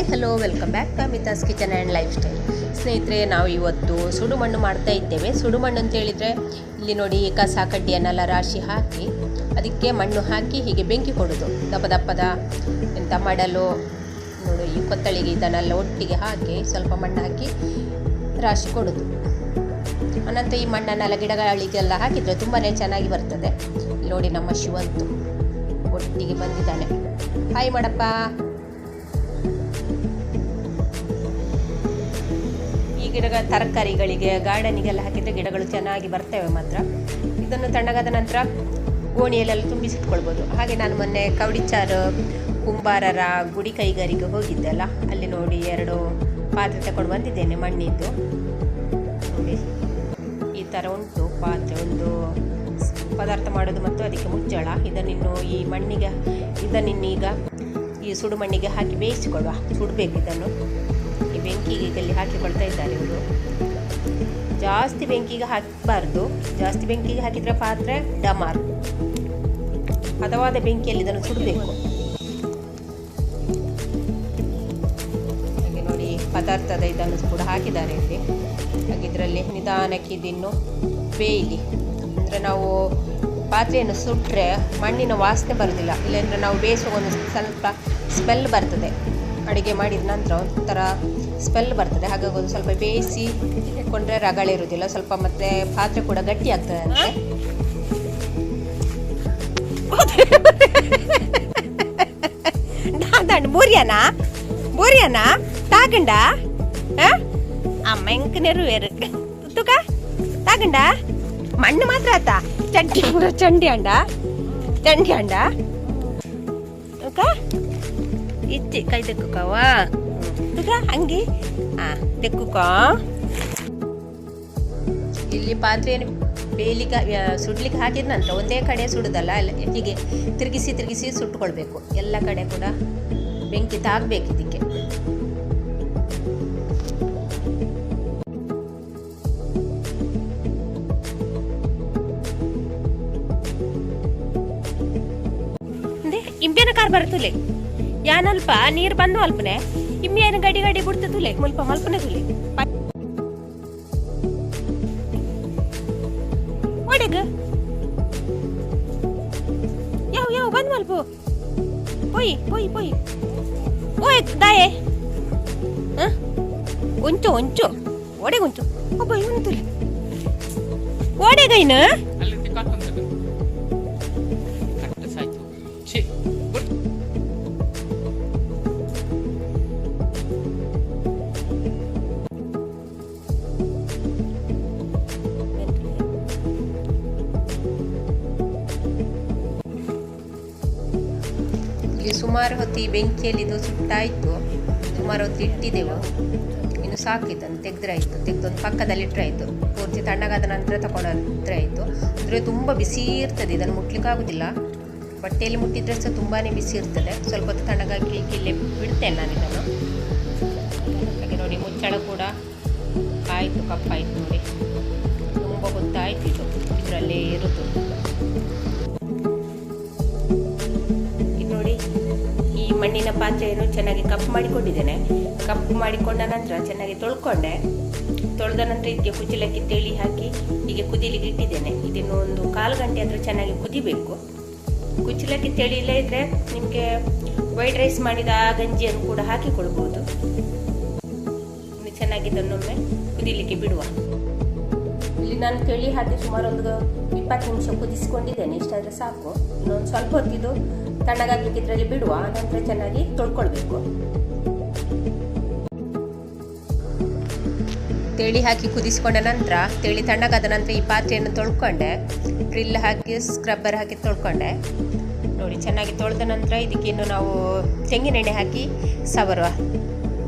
Hi hello welcome back Mitha's kitchen and lifestyle. ಸ್ನೇಹಿತರೆ, ನಾವು ಇವತ್ತು ಸುಡುಮಣ್ಣು ಮಾಡ್ತಾ ಇದ್ದೇವೆ. ಸುಡುಮಣ್ಣು ಅಂತ ಹೇಳಿದರೆ ಇಲ್ಲಿ ನೋಡಿ, ಕಸ ಕಡ್ಡಿಯನ್ನೆಲ್ಲ ರಾಶಿ ಹಾಕಿ ಅದಕ್ಕೆ ಮಣ್ಣು ಹಾಕಿ ಹೀಗೆ ಬೆಂಕಿ ಕೊಡೋದು. ದಪ್ಪ ದಪ್ಪದ ಎಂಥ ಮಡಲು ನೋಡಿ, ಈ ಕೊತ್ತಳಿಗೆ ಇದನ್ನೆಲ್ಲ ಒಟ್ಟಿಗೆ ಹಾಕಿ ಸ್ವಲ್ಪ ಮಣ್ಣು ಹಾಕಿ ರಾಶಿ ಕೊಡೋದು. ಅನಂತರ ಈ ಮಣ್ಣನ್ನೆಲ್ಲ ಗಿಡಗಳಿಗೆಲ್ಲ ಹಾಕಿದರೆ ತುಂಬಾ ಚೆನ್ನಾಗಿ ಬರ್ತದೆ. ನೋಡಿ, ನಮ್ಮ ಶಿವಂತು ಒಟ್ಟಿಗೆ ಬಂದಿದ್ದಾನೆ. ಹಾಯ್ ಮಾಡಪ್ಪ. ಈ ಗಿಡಗಳ ತರಕಾರಿಗಳಿಗೆ ಗಾರ್ಡನಿಗೆಲ್ಲ ಹಾಕಿದರೆ ಗಿಡಗಳು ಚೆನ್ನಾಗಿ ಬರ್ತವೆ ಮಾತ್ರ. ಇದನ್ನು ತಣ್ಣಗಾದ ನಂತರ ಗೋಣಿಯಲ್ಲೆಲ್ಲ ತುಂಬಿಸಿಟ್ಕೊಳ್ಬೋದು. ಹಾಗೆ ನಾನು ಮೊನ್ನೆ ಕವಡಿಚಾರು ಕುಂಬಾರರ ಗುಡಿ ಕೈಗಾರಿಗೆ ಹೋಗಿದ್ದೆಲ್ಲ, ಅಲ್ಲಿ ನೋಡಿ 2 ಪಾತ್ರೆ ತಗೊಂಡು ಬಂದಿದ್ದೇನೆ ಮಣ್ಣಿದ್ದು. ನೋಡಿ, ಈ ಥರ ಉಂಟು ಪಾತ್ರೆ. ಒಂದು ಪದಾರ್ಥ ಮಾಡೋದು ಮತ್ತು ಅದಕ್ಕೆ ಮುಚ್ಚಳ. ಇದನ್ನಿನ್ನು ಈ ಮಣ್ಣಿಗೆ ಇದನ್ನಿನ್ನೀಗ ಈ ಸುಡು ಮಣ್ಣಿಗೆ ಹಾಕಿ ಬೇಯಿಸಿಕೊಳ್ಳುವ. ಸುಡಬೇಕು ಇದನ್ನು. ಈ ಬೆಂಕಿಗೆ ಇಲ್ಲಿ ಹಾಕಿಕೊಳ್ತಾ ಇದ್ದಾರೆ ಇವರು. ಜಾಸ್ತಿ ಬೆಂಕಿಗೆ ಹಾಕಬಾರ್ದು. ಜಾಸ್ತಿ ಬೆಂಕಿಗೆ ಹಾಕಿದರೆ ಪಾತ್ರೆ ಡಮಾರ್. ಹದವಾದ ಬೆಂಕಿಯಲ್ಲಿ ಇದನ್ನು ಸುಡಬೇಕು. ಹಾಗೆ ನೋಡಿ, ಪದಾರ್ಥದ ಇದನ್ನು ಕೂಡ ಹಾಕಿದ್ದಾರೆ ಇಲ್ಲಿ. ಹಾಗೆ ಇದರಲ್ಲಿ ನಿಧಾನಕ್ಕೆ ಇದನ್ನು ಬೇಯಲಿ. ಅಂದರೆ ನಾವು ಪಾತ್ರೆಯನ್ನು ಸುಟ್ಟರೆ ಮಣ್ಣಿನ ವಾಸನೆ ಬರೋದಿಲ್ಲ. ಇಲ್ಲಾಂದರೆ ನಾವು ಬೇಯಿಸುವ ಒಂದು ಸ್ವಲ್ಪ ಸ್ಮೆಲ್ ಬರ್ತದೆ. ಅಡುಗೆ ಮಾಡಿದ ನಂತರ ಒಂಥರ ಸ್ಮೆಲ್ ಬರ್ತದೆ. ಹಾಗಾಗಿ ಒಂದು ಸ್ವಲ್ಪ ಬೇಯಿಸಿ ಕೊಂಡ್ರೆ ರಗಳೆ ಇರೋದಿಲ್ಲ ಸ್ವಲ್ಪ, ಮತ್ತು ಪಾತ್ರೆ ಕೂಡ ಗಟ್ಟಿ ಆಗ್ತದೆ ಅಂತೆ. ಬೋರಿಯಾನಾ ತಾಗಂಡ ಅಮ್ಮ ಎಂಕನೇರು ವೇರು ತುಕ ತಾಗಂಡ ಮಣ್ಣು ಮಾತ್ರ ಆತ ಚಂಡಿ ಪೂರ ಚಂಡಿ ಅಂಡ ಇಚ್ಚಿ ಕೈ ತೆಕ್ಕುಕವ ತುಕ ಹಂಗಿ ತೆಕ್ಕುಕ. ಇಲ್ಲಿ ಪಾತ್ರೆಯನ್ನು ಬೇಯಲಿಕ್ಕೆ ಸುಡ್ಲಿಕ್ಕೆ ಹಾಕಿದ ನಂತರ ಒಂದೇ ಕಡೆ ಸುಡುದಲ್ಲ, ಹೀಗೆ ತಿರುಗಿಸಿ ಸುಟ್ಟುಕೊಳ್ಬೇಕು. ಎಲ್ಲ ಕಡೆ ಕೂಡ ಬೆಂಕಿ ತಾಗಬೇಕು ಇದಕ್ಕೆ. ಇಂಬೇನ ಕಾರ್ ಬರ್ತುಲೆ ಯಾನಲ್ಪ ನೀರು ಬಂದು ಅಲ್ಪನೆ ಇಮ್ಮೇನು ಗಡಿ ಬಿಡ್ತ ತುಲೆ ಮುಲ್ಪ ಮಲ್ಪನೆ ತುಲೆ ಒಡೆಗ ಯಾವ ಬಂದ್ ಮಲ್ಪ ಪೊಯ್ ಓಯ್ ದಾಯೆ ಒಂಚು ಒಡೆಗುಂಚು ಒಬ್ಬ ಇವನು ತುಲೆ ಒಡೆಗೈನ ಸುಮಾರು ಹೊತ್ತು ಈ ಬೆಂಕಿಯಲ್ಲಿ ಇದು ಸುಟ್ಟಾಯಿತು. ಸುಮಾರು ಹೊತ್ತು ಇಟ್ಟಿದ್ದೆವು. ಇನ್ನು ಸಾಕಿದ್ದನ್ನು ತೆಗೆದ್ರಾಯಿತು. ತೆಗೆದೊಂದು ಪಕ್ಕದಲ್ಲಿ ಇಟ್ಟರಾಯಿತು. ಪೂರ್ತಿ ತಣ್ಣಗಾದ ನಂತರ ತಗೊಂಡ್ರೆ ಆಯಿತು. ಅಂದರೆ ತುಂಬ ಬಿಸಿ ಇರ್ತದೆ, ಇದನ್ನು ಮುಟ್ಲಿಕ್ಕಾಗೋದಿಲ್ಲ. ಬಟ್ಟೆಯಲ್ಲಿ ಮುಟ್ಟಿದ್ರೆ ಸಹ ತುಂಬಾ ಬಿಸಿ ಇರ್ತದೆ. ಸ್ವಲ್ಪ ಹೊತ್ತು ತಣ್ಣಗಾಗಿ ಇಲ್ಲೇ ಬಿಡ್ತೇನೆ ನಾನು ಇದನ್ನು. ಹಾಗೆ ನೋಡಿ, ಮುಚ್ಚಳ ಕೂಡ ಆಯಿತು, ಕಪ್ಪಾಯಿತು ನೋಡಿ. ತುಂಬ ಹೊತ್ತಾಯಿತು ಇದು ಇದರಲ್ಲೇ ಇರೋದು. ಮಣ್ಣಿನ ಪಾತ್ರೆಯನ್ನು ಚೆನ್ನಾಗಿ ಕಪ್ಪು ಮಾಡಿಕೊಂಡಿದ್ದೇನೆ. ಕಪ್ಪು ಮಾಡಿಕೊಂಡ ನಂತರ ಚೆನ್ನಾಗಿ ತೊಳ್ಕೊಂಡೆ. ತೊಳೆದ ನಂತರ ಇದಕ್ಕೆ ಕುಚ್ಚಲಕ್ಕಿ ತೆಳಿ ಹಾಕಿ ಹೀಗೆ ಕುದಿಲಿಕ್ಕೆ ಇಟ್ಟಿದ್ದೇನೆ. ಇದನ್ನು ಒಂದು 1/4 ಗಂಟೆ ಆದರೆ ಚೆನ್ನಾಗಿ ಕುದಿಬೇಕು. ಕುಚ್ಚಲಕ್ಕಿ ತೆಳಿ ಇಲ್ಲ ಇದ್ದರೆ ನಿಮಗೆ ವೈಟ್ ರೈಸ್ ಮಾಡಿದ ಗಂಜಿಯನ್ನು ಕೂಡ ಹಾಕಿ ಕೊಡ್ಬೋದು. ಇನ್ನು ಚೆನ್ನಾಗಿ ಇದನ್ನೊಮ್ಮೆ ಕುದಿಲಿಕ್ಕೆ ಬಿಡುವ. ಇಲ್ಲಿ ನಾನು ತೆಳಿ ಹಾಕಿ ಸುಮಾರು ಒಂದು 20 ನಿಮಿಷ ಕುದಿಸಿಕೊಂಡಿದ್ದೇನೆ. ಇಷ್ಟಾದರೆ ಸಾಕು. ಇನ್ನೊಂದು ಸ್ವಲ್ಪ ಹೊತ್ತಿದ್ದು ತಣ್ಣಗಾಗ್ಲಿಕ್ಕೆ ಇದರಲ್ಲಿ ಬಿಡುವ. ನಂತರ ಚೆನ್ನಾಗಿ ತೊಳ್ಕೊಳ್ಬೇಕು. ತೆಳಿ ಹಾಕಿ ಕುದಿಸಿಕೊಂಡ ನಂತರ ತೆಳಿ ತಣ್ಣಗಾದ ನಂತರ ಈ ಪಾತ್ರೆಯನ್ನು ತೊಳ್ಕೊಂಡೆ. ಡ್ರಿಲ್ ಹಾಕಿ ಸ್ಕ್ರಬ್ಬರ್ ಹಾಕಿ ತೊಳ್ಕೊಂಡೆ. ನೋಡಿ, ಚೆನ್ನಾಗಿ ತೊಳೆದ ನಂತರ ಇದಕ್ಕೇನು ನಾವು ತೆಂಗಿನೆಣ್ಣೆ ಹಾಕಿ ಸವರುವ.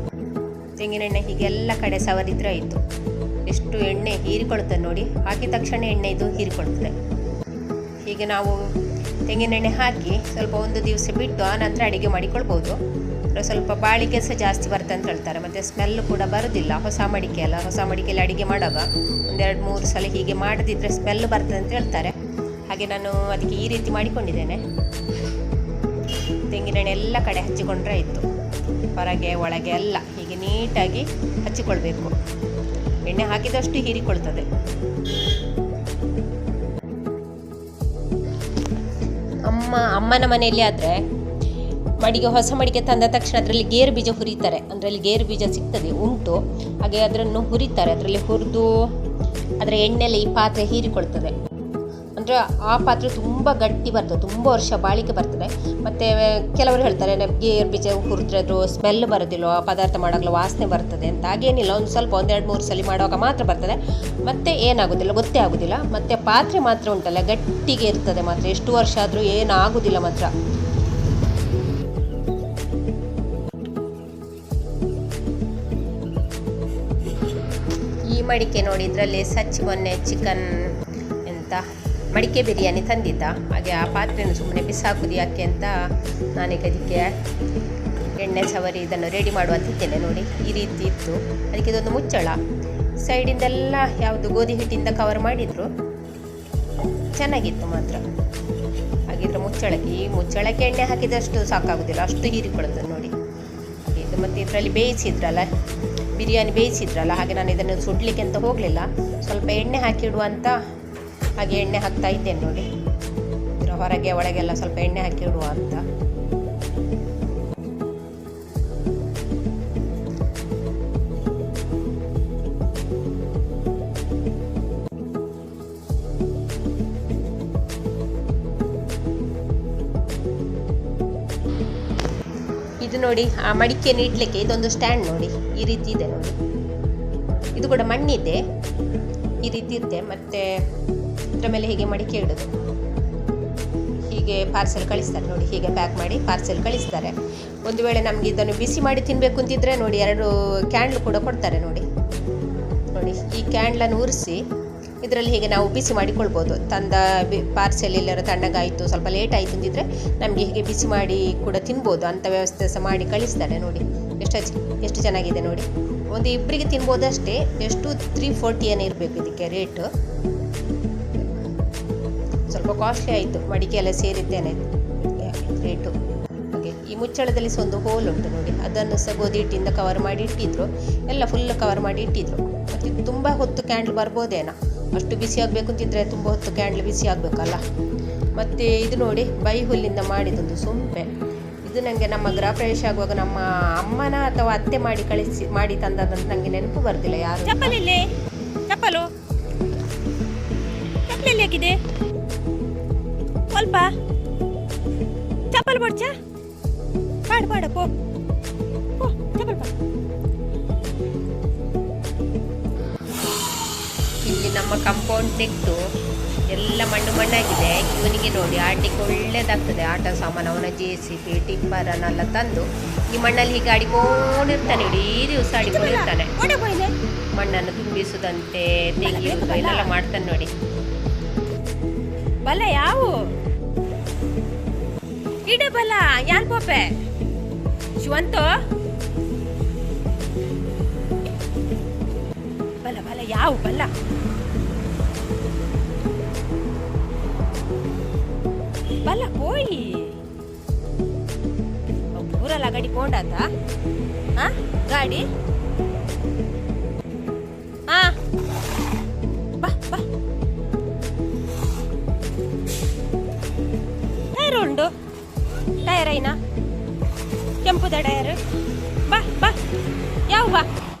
ತೆಂಗಿನೆಣ್ಣೆ ಹೀಗೆ ಎಲ್ಲ ಕಡೆ ಸವರಿದ್ರೆ ಆಯಿತು. ಎಷ್ಟು ಎಣ್ಣೆ ಹೀರಿಕೊಳ್ತದೆ ನೋಡಿ. ಹಾಕಿದ ತಕ್ಷಣ ಎಣ್ಣೆ ಇದು ಹೀರಿಕೊಳ್ತದೆ. ಹೀಗೆ ನಾವು ತೆಂಗಿನೆಣ್ಣೆ ಹಾಕಿ ಸ್ವಲ್ಪ ಒಂದು ದಿವಸ ಬಿಟ್ಟು ಆ ನಂತರ ಅಡುಗೆ ಮಾಡಿಕೊಳ್ಬೋದು. ಸ್ವಲ್ಪ ಬಾಳಿಕೆ ಸಹ ಜಾಸ್ತಿ ಬರ್ತದೆ ಅಂತ ಹೇಳ್ತಾರೆ. ಮತ್ತು ಸ್ಮೆಲ್ಲು ಕೂಡ ಬರೋದಿಲ್ಲ. ಹೊಸ ಮಡಿಕೆ ಅಲ್ಲ, ಹೊಸ ಮಡಿಕೆಯಲ್ಲಿ ಅಡುಗೆ ಮಾಡುವಾಗ 1-2-3 ಸಲ ಹೀಗೆ ಮಾಡದಿದ್ದರೆ ಸ್ಮೆಲ್ ಬರ್ತದೆ ಅಂತ ಹೇಳ್ತಾರೆ. ಹಾಗೆ ನಾನು ಅದಕ್ಕೆ ಈ ರೀತಿ ಮಾಡಿಕೊಂಡಿದ್ದೇನೆ. ತೆಂಗಿನೆಣ್ಣೆ ಎಲ್ಲ ಕಡೆ ಹಚ್ಚಿಕೊಂಡ್ರೆ ಆಯಿತು. ಹೊರಗೆ ಒಳಗೆ ಎಲ್ಲ ಹೀಗೆ ನೀಟಾಗಿ ಹಚ್ಚಿಕೊಳ್ಬೇಕು. ಎಣ್ಣೆ ಹಾಕಿದಷ್ಟು ಹೀರಿಕೊಳ್ತದೆ. ಅಮ್ಮನ ಮನೆಯಲ್ಲಿ ಆದರೆ ಹೊಸ ಮಡಿಕೆ ತಂದ ತಕ್ಷಣ ಅದರಲ್ಲಿ ಗೇರು ಬೀಜ ಹುರಿತಾರೆ. ಅದರಲ್ಲಿ ಗೇರು ಬೀಜ ಸಿಗ್ತದೆ, ಉಂಟು. ಹಾಗೆ ಅದನ್ನು ಹುರಿತಾರೆ. ಅದರಲ್ಲಿ ಹುರಿದು ಅದರ ಎಣ್ಣೆಯಲ್ಲಿ ಈ ಪಾತ್ರೆ ಹೀರಿಕೊಳ್ತದೆ. ಅಂದರೆ ಆ ಪಾತ್ರೆ ತುಂಬ ಗಟ್ಟಿ ಬರ್ತದೆ, ತುಂಬ ವರ್ಷ ಬಾಳಿಕೆ ಬರ್ತದೆ. ಮತ್ತು ಕೆಲವರು ಹೇಳ್ತಾರೆ ಗೇರು ಬೀಜ ಹುರಿದ್ರೆ ಅದು ಸ್ಮೆಲ್ ಬರೋದಿಲ್ಲ, ಪದಾರ್ಥ ಮಾಡೋಲ್ಲ ವಾಸನೆ ಬರ್ತದೆ ಅಂತ. ಹಾಗೇನಿಲ್ಲ, ಒಂದು ಸ್ವಲ್ಪ 1-2-3 ಸಲ ಮಾಡುವಾಗ ಮಾತ್ರ ಬರ್ತದೆ, ಮತ್ತು ಏನಾಗೋದಿಲ್ಲ, ಗೊತ್ತೇ ಆಗೋದಿಲ್ಲ. ಮತ್ತು ಪಾತ್ರೆ ಮಾತ್ರ ಉಂಟಲ್ಲ ಗಟ್ಟಿಗೆ ಇರ್ತದೆ ಮಾತ್ರ, ಎಷ್ಟು ವರ್ಷ ಆದರೂ ಏನಾಗೋದಿಲ್ಲ ಮಾತ್ರ. ಈ ಮಡಿಕೆ ನೋಡಿ, ಇದರಲ್ಲಿ ಸಚ್ಚಿ ಮೊನ್ನೆ ಚಿಕನ್ ಮಡಿಕೆ ಬಿರಿಯಾನಿ ತಂದಿದ್ದ. ಹಾಗೆ ಆ ಪಾತ್ರೆಯನ್ನು ಸುಮ್ಮನೆ ಬಿಸಾಕುದು ಯಾಕೆ ಅಂತ ನಾನೀಗ ಅದಕ್ಕೆ ಎಣ್ಣೆ ಸವರಿ ಇದನ್ನು ರೆಡಿ ಮಾಡುವಂತಿದ್ದೇನೆ. ನೋಡಿ ಈ ರೀತಿ ಇತ್ತು. ಅದಕ್ಕೆ ಇದೊಂದು ಮುಚ್ಚಳ, ಸೈಡಿಂದೆಲ್ಲ ಯಾವುದು ಗೋಧಿ ಹಿಟ್ಟಿಂದ ಕವರ್ ಮಾಡಿದ್ರು, ಚೆನ್ನಾಗಿತ್ತು ಮಾತ್ರ. ಹಾಗಿದ್ರೆ ಈ ಮುಚ್ಚಳಕ್ಕೆ ಎಣ್ಣೆ ಹಾಕಿದಷ್ಟು ಸಾಕಾಗೋದಿಲ್ಲ, ಅಷ್ಟು ಹೀರಿಕೊಳ್ಳುತ್ತದೆ ನೋಡಿ. ಇದು ಮತ್ತು ಇದರಲ್ಲಿ ಬಿರಿಯಾನಿ ಬೇಯಿಸಿದ್ರಲ್ಲ, ಹಾಗೆ ನಾನು ಇದನ್ನು ಸುಡಲಿಕ್ಕೆ ಅಂತ ಹೋಗಲಿಲ್ಲ, ಸ್ವಲ್ಪ ಎಣ್ಣೆ ಹಾಕಿಡುವ ಅಂತ ಹಾಗೆ ಎಣ್ಣೆ ಹಾಕ್ತಾ ಇದ್ದೇನೆ ನೋಡಿ. ಇದರ ಹೊರಗೆ ಒಳಗೆಲ್ಲ ಸ್ವಲ್ಪ ಎಣ್ಣೆ ಹಾಕಿಡುವ ಅಂತ. ಇದು ನೋಡಿ, ಆ ಮಡಿಕೆಯನ್ನು ಇಡ್ಲಿಕ್ಕೆ ಇದೊಂದು ಸ್ಟ್ಯಾಂಡ್ ನೋಡಿ, ಈ ರೀತಿ ಇದೆ ನೋಡಿ. ಇದು ಕೂಡ ಮಣ್ಣಿದೆ, ಈ ರೀತಿ ಇದೆ. ಮತ್ತು ಇದರ ಮೇಲೆ ಹೀಗೆ ಮಡಿಕೆ ಇಡೋದು. ಹೀಗೆ ಪಾರ್ಸೆಲ್ ಕಳಿಸ್ತಾರೆ ನೋಡಿ, ಹೀಗೆ ಪ್ಯಾಕ್ ಮಾಡಿ ಪಾರ್ಸೆಲ್ ಕಳಿಸ್ತಾರೆ. ಒಂದು ವೇಳೆ ನಮಗೆ ಇದನ್ನು ಬಿಸಿ ಮಾಡಿ ತಿನ್ನಬೇಕು ಅಂತಿದ್ರೆ ನೋಡಿ, 2 ಕ್ಯಾಂಡ್ಲ್ ಕೂಡ ಕೊಡ್ತಾರೆ ನೋಡಿ. ಈ ಕ್ಯಾಂಡ್ಲನ್ನು ಉರಿಸಿ ಇದರಲ್ಲಿ ಹೀಗೆ ನಾವು ಬಿಸಿ ಮಾಡಿಕೊಳ್ಬೋದು. ತಂದ ಪಾರ್ಸೆಲ್ ಎಲ್ಲರ ತಣ್ಣಗಾಯಿತು, ಸ್ವಲ್ಪ ಲೇಟ್ ಆಯಿತು ಅಂತಿದ್ರೆ ನಮಗೆ ಹೀಗೆ ಬಿಸಿ ಮಾಡಿ ಕೂಡ ತಿನ್ಬೋದು. ಅಂಥ ವ್ಯವಸ್ಥೆ ಸಹ ಮಾಡಿ ಕಳಿಸ್ತಾರೆ ನೋಡಿ. ಎಷ್ಟು ಚೆನ್ನಾಗಿದೆ ನೋಡಿ. ಒಂದು ಇಬ್ಬರಿಗೆ ತಿನ್ಬೋದು ಅಷ್ಟೇ. ಎಷ್ಟು 340 ಏನೋ ಇರಬೇಕು ಇದಕ್ಕೆ ರೇಟು. ಸ್ವಲ್ಪ ಕಾಸ್ಟ್ಲಿ ಆಯಿತು, ಮಡಿಕೆ ಎಲ್ಲ ಸೇರಿದ್ದೇನೆ ರೇಟು. ಹಾಗೆ ಈ ಮುಚ್ಚಳದಲ್ಲಿ ಸಹ ಒಂದು ಹೋಲ್ ಉಂಟು ನೋಡಿ, ಅದನ್ನು ಸಹ ಗೋಧಿ ಹಿಟ್ಟಿಂದ ಕವರ್ ಮಾಡಿ ಇಟ್ಟಿದ್ರು, ಎಲ್ಲ ಫುಲ್ ಕವರ್ ಮಾಡಿ ಇಟ್ಟಿದ್ರು. ಮತ್ತು ಇದು ತುಂಬ ಹೊತ್ತು ಕ್ಯಾಂಡ್ಲ್ ಬರ್ಬೋದೇನೋ, ಅಷ್ಟು ಬಿಸಿ ಆಗಬೇಕು ಅಂತಿದ್ರೆ ತುಂಬ ಹೊತ್ತು ಕ್ಯಾಂಡ್ಲ್ ಬಿಸಿ ಆಗಬೇಕಲ್ಲ. ಮತ್ತು ಇದು ನೋಡಿ, ಬೈ ಹುಲ್ಲಿಂದ ಮಾಡಿದೊಂದು ಸೊಂಪೆ. ಇದು ನನಗೆ ನಮ್ಮ ಗೃಹ ಪ್ರವೇಶ ಆಗುವಾಗ ನಮ್ಮ ಅಮ್ಮನ ಅಥವಾ ಅತ್ತೆ ಮಾಡಿ ತಂದದಂತ ನನಗೆ ನೆನಪು ಬರ್ತಿಲ್ಲ. ಯಾರು ಚಪ್ಪಲು ಹಾಕಿದೆ ಸ್ವಲ್ಪ ಚಪ್ಪಲ್ ಬಡ್ಚ ಪಾಡ ಪೋ ಚಪ್ಪಲ್ ಬಾ. ಇಲ್ಲಿ ನಮ್ಮ ಕಾಂಪೌಂಡ್ ತೆಗೆದು ಎಲ್ಲ ಮಣ್ಣಾಗಿದೆ. ಇವನಿಗೆ ನೋಡಿ ಆಡಲಿಕ್ಕೆ ಒಳ್ಳೇದಾಗ್ತದೆ, ಆಟ ಸಾಮಾನು. ಅವನ JCB ಟಿಪ್ಪರನ್ನೆಲ್ಲ ತಂದು ಈ ಮಣ್ಣಲ್ಲಿ ಹೀಗೆ ಆಡಿಕೊಂಡಿರ್ತಾನೆ, ಇಡೀ ದಿವಸ ಆಡಿಕೊಂಡಿರ್ತಾನೆ. ಮಣ್ಣನ್ನು ತುಂಬಿಸುದಂತೆ, ತೆಗೆಯುವುದು ಎಲ್ಲ ಮಾಡ್ತಾನೆ ನೋಡಿ. ಬಲ ಯಾವು ಇಡೆ ಬಲ ಯಾನ್ ಪೋಪೆ ಶಿವಂತೋ ಬಲ ಯಾವು ಬಲ ಬಲ್ಲ పోయి ಊರಲ್ಲ ಗಾಡಿ ಕೊಂಡಾತ ಗಾಡಿ ಬಾ ಟೈರ್ ಉಂಡು, ಟೈರ್ ಐನಾ ಕೆಂಪುದ ಟೈರ್. ಬಾ ಯಾವ ಬಾ